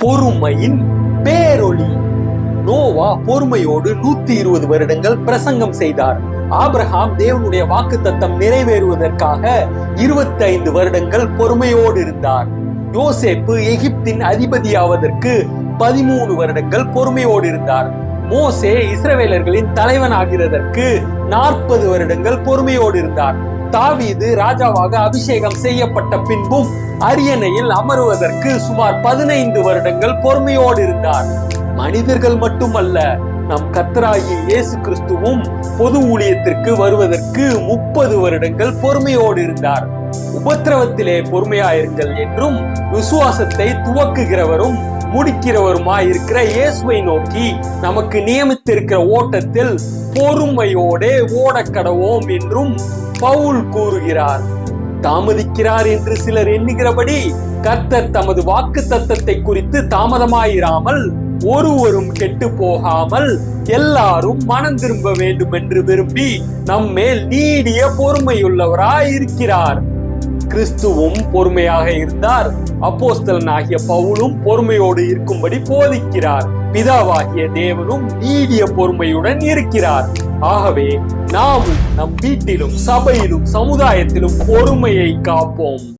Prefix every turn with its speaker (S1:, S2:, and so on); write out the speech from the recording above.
S1: பொறுமையின் பேரொளி. நோவா பொறுமையோடு 120 வருடங்கள் பிரசங்கம் செய்தார். ஆபிரகாம் தேவனுடைய வாக்குத்தத்தம் நிறைவேறுவதற்காக 25 வருடங்கள் பொறுமையோடு இருந்தார். யோசேப்பு எகிப்தின் அதிபதியாவதற்கு 13 வருடங்கள் பொறுமையோடு இருந்தார். மோசே இஸ்ரவேலர்களின் தலைவன் ஆகிறதற்கு 40 வருடங்கள் பொறுமையோடு இருந்தார். தாவீது ராஜாவாக அபிஷேகம் செய்யப்பட்ட பின்பும் அரியணையில் அமருவதற்கு சுமார் 15 வருடங்கள் பொறுமையோடு இருந்தார். மனிதர்கள் மட்டுமல்ல, நம் கர்த்தராகிய இயேசு கிறிஸ்துவும் பொது ஊழியத்திற்கு வருவதற்கு 30 வருடங்கள் பொறுமையோடு இருந்தார். உபத்திரவத்திலே பொறுமையாயிருங்கள் என்றும் விசுவாசத்தை துவக்குகிறவரும் முடிக்கிறவருமாயிருக்கிற இயேசுவை நோக்கி நமக்கு நியமித்திருக்கிற ஓட்டத்தில் பொறுமையோடே ஓடக்கடவோம் என்றும் பவுல் கூறுகிறார். தாமதிக்கிறார் என்று சிலர் எண்ணுகிறபடி கர்த்தர் தமது வாக்கு தத்தத்தை குறித்து தாமதமாயிராமல் ஒருவரும் கெட்டு போகாமல் எல்லாரும் மனம் திரும்ப வேண்டும் என்று விரும்பி நம்மேல் நீடிய பொறுமையுள்ளவராயிருக்கிறார். கிறிஸ்துவும் பொறுமையாக இருந்தார். அப்போஸ்தலனாகிய பவுலும் பொறுமையோடு இருக்கும்படி போதிக்கிறார். பிதாவாகிய தேவனும் நீடிய பொறுமையுடன் இருக்கிறார். ஆகவே நாமும் நம் வீட்டிலும் சபையிலும் சமுதாயத்திலும் பொறுமையை காப்போம்.